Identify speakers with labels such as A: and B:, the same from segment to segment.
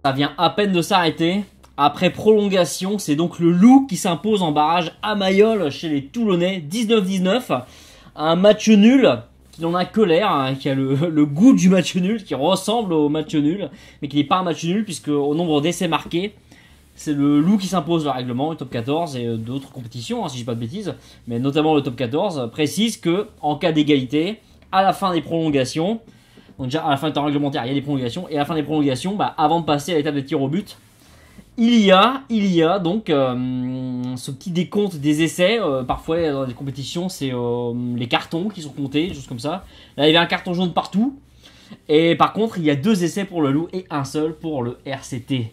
A: Ça vient à peine de s'arrêter. Après prolongation, c'est donc le Loup qui s'impose en barrage à Mayol chez les Toulonnais, 19-19. Un match nul qui n'en a que l'air, hein, qui a le goût du match nul, qui ressemble au match nul, mais qui n'est pas un match nul puisque au nombre d'essais marqués, c'est le Loup qui s'impose le règlement, le top 14 et d'autres compétitions, hein, si je dis pas de bêtises, mais notamment le top 14 précise que en cas d'égalité, à la fin des prolongations, donc déjà à la fin du temps réglementaire, il y a des prolongations, et à la fin des prolongations, avant de passer à l'étape de tir au but, il y a donc ce petit décompte des essais. Parfois dans les compétitions, c'est les cartons qui sont comptés, des choses comme ça. Là, il y avait un carton jaune partout. Et par contre, il y a 2 essais pour le Loup et un seul pour le RCT.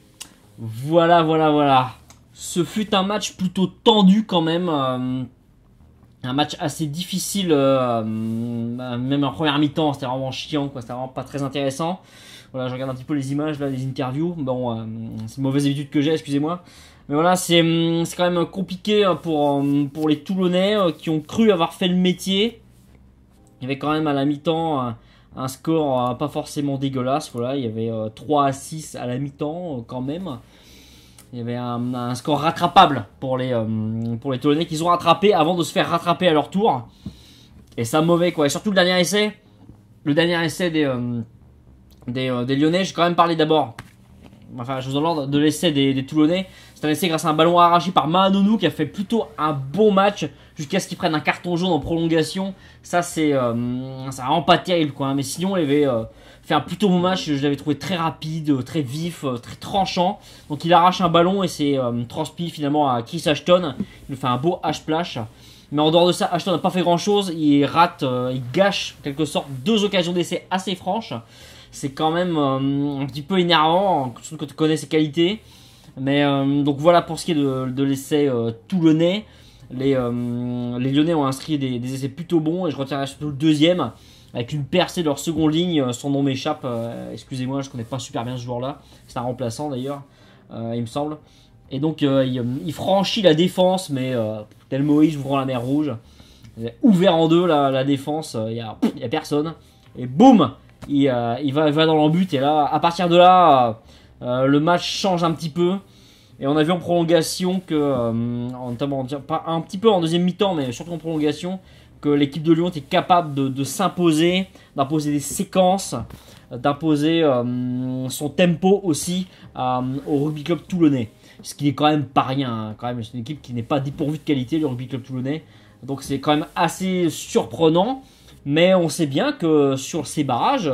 A: Voilà. Ce fut un match plutôt tendu quand même. Un match assez difficile, même en première mi-temps, c'était vraiment chiant, quoi. C'était vraiment pas très intéressant. Voilà, je regarde un petit peu les images, là, les interviews. Bon, c'est une mauvaise habitude que j'ai, excusez-moi. Mais voilà, c'est quand même compliqué pour les Toulonnais qui ont cru avoir fait le métier. Il y avait quand même à la mi-temps un score pas forcément dégueulasse. Voilà, il y avait 3-6 à la mi-temps quand même. Il y avait un score rattrapable pour les Toulonnais qu'ils ont rattrapé avant de se faire rattraper à leur tour. Et ça mauvais, quoi. Et surtout le dernier essai des Lyonnais. J'ai quand même parlé d'abord, enfin, chose dans l'ordre, de l'essai des Toulonnais. C'est un essai grâce à un ballon arraché par Mahanonou qui a fait plutôt un bon match jusqu'à ce qu'il prenne un carton jaune en prolongation. Ça, c'est vraiment pas terrible, quoi. Mais sinon, il avait fait un plutôt bon match. Je l'avais trouvé très rapide, très vif, très tranchant. Donc, il arrache un ballon et c'est transmis finalement à Chris Ashton. Il fait un beau H-splash. Mais en dehors de ça, Ashton n'a pas fait grand chose. Il rate, il gâche en quelque sorte 2 occasions d'essai assez franches. C'est quand même un petit peu énervant, surtout quand tu connais ses qualités. Mais donc voilà pour ce qui est de l'essai toulonnais. Les Lyonnais ont inscrit des essais plutôt bons et je retiendrai surtout le deuxième avec une percée de leur seconde ligne. Son nom m'échappe, excusez-moi, je connais pas super bien ce joueur-là. C'est un remplaçant d'ailleurs, il me semble. Et donc il franchit la défense, mais tel Moïse ouvrant la mer Rouge, ouvert en deux la défense, il y a personne. Et boum, il va dans l'embut et là, à partir de là, le match change un petit peu. Et on a vu en prolongation que, notamment pas un petit peu en deuxième mi-temps, mais surtout en prolongation, que l'équipe de Lyon était capable de s'imposer, d'imposer des séquences, d'imposer son tempo aussi au Rugby Club Toulonnais. Ce qui n'est quand même pas rien, hein. Quand même, c'est une équipe qui n'est pas dépourvue de qualité, le Rugby Club Toulonnais. Donc c'est quand même assez surprenant. Mais on sait bien que sur ces barrages,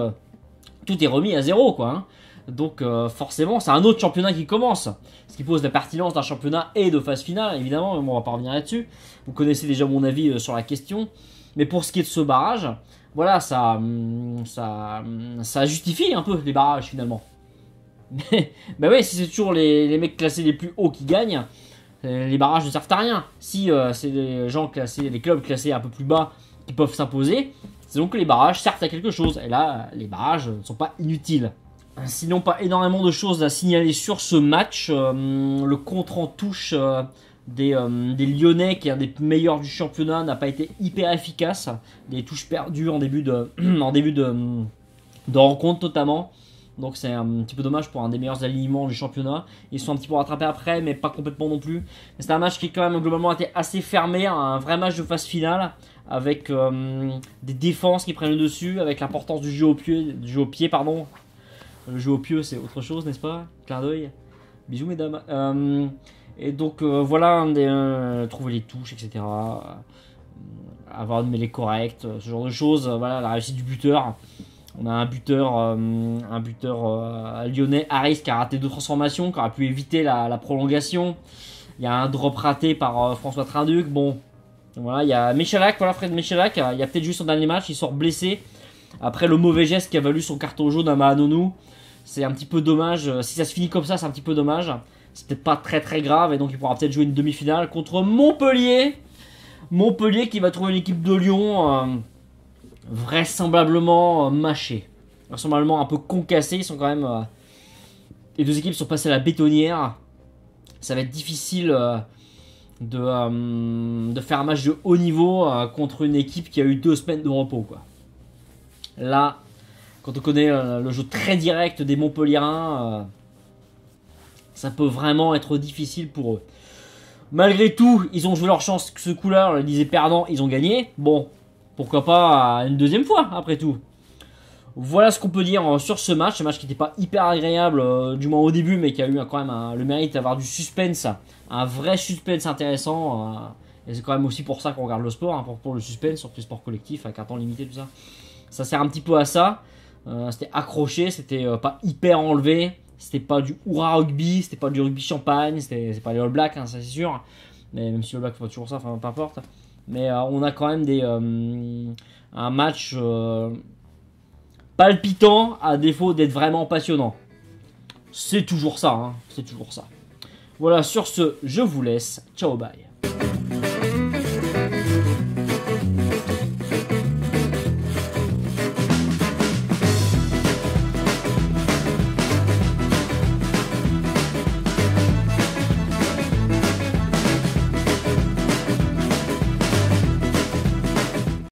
A: tout est remis à zéro, quoi, hein. Donc forcément, c'est un autre championnat qui commence. Ce qui pose la pertinence d'un championnat et de phase finale, évidemment, mais on va pas revenir là-dessus. Vous connaissez déjà mon avis sur la question. Mais pour ce qui est de ce barrage, voilà, ça justifie un peu les barrages finalement. Mais bah ouais, si c'est toujours les mecs classés les plus hauts qui gagnent, les barrages ne servent à rien. Si c'est les gens classés, les clubs classés un peu plus bas qui peuvent s'imposer, c'est donc que les barrages servent à quelque chose. Et là, les barrages ne sont pas inutiles. Sinon, pas énormément de choses à signaler sur ce match. Le contre en touche des Lyonnais, qui est un des meilleurs du championnat, n'a pas été hyper efficace. Des touches perdues en début de rencontre notamment. Donc c'est un petit peu dommage pour un des meilleurs alignements du championnat. Ils sont un petit peu rattrapés après, mais pas complètement non plus. C'est un match qui quand même globalement été assez fermé, un vrai match de phase finale, avec des défenses qui prennent le dessus, avec l'importance du jeu au pied, pardon. Le jeu au pied, c'est autre chose, n'est-ce pas? Clin d'œil. Bisous, mesdames. Et donc, voilà, trouver les touches, etc. Avoir une mêlée correcte, ce genre de choses. Voilà, la réussite du buteur. On a un buteur lyonnais, Harris, qui a raté 2 transformations, qui aurait pu éviter la prolongation. Il y a un drop raté par François Trinduc. Bon, voilà, il y a Michalak, voilà, Fred Michalak. Il y a peut-être juste son dernier match, il sort blessé. Après le mauvais geste qui a valu son carton jaune à Mahanonou. C'est un petit peu dommage. Si ça se finit comme ça, c'est un petit peu dommage. C'est peut-être pas très très grave. Et donc il pourra peut-être jouer une demi-finale contre Montpellier. Montpellier qui va trouver une équipe de Lyon vraisemblablement mâchée. Vraisemblablement un peu concassée. Ils sont quand même... les deux équipes sont passées à la bétonnière. Ça va être difficile de faire un match de haut niveau contre une équipe qui a eu 2 semaines de repos, quoi. Là, quand on connaît le jeu très direct des Montpelliérains, ça peut vraiment être difficile pour eux. Malgré tout, ils ont joué leur chance ce coup-là, on le disait perdant, ils ont gagné. Bon, pourquoi pas une deuxième fois, après tout. Voilà ce qu'on peut dire sur ce match qui n'était pas hyper agréable, du moins au début, mais qui a eu quand même le mérite d'avoir du suspense, un vrai suspense intéressant. Et c'est quand même aussi pour ça qu'on regarde le sport, hein, pour le suspense, surtout les sports collectifs, avec un temps limité, tout ça. Ça sert un petit peu à ça. C'était accroché, c'était pas hyper enlevé. C'était pas du hurrah rugby, c'était pas du rugby champagne, c'est pas les All Blacks, hein, ça c'est sûr. Mais même si les All Blacks font toujours ça, enfin peu importe. Mais on a quand même un match palpitant à défaut d'être vraiment passionnant. C'est toujours ça, hein, c'est toujours ça. Voilà, sur ce, je vous laisse. Ciao, bye.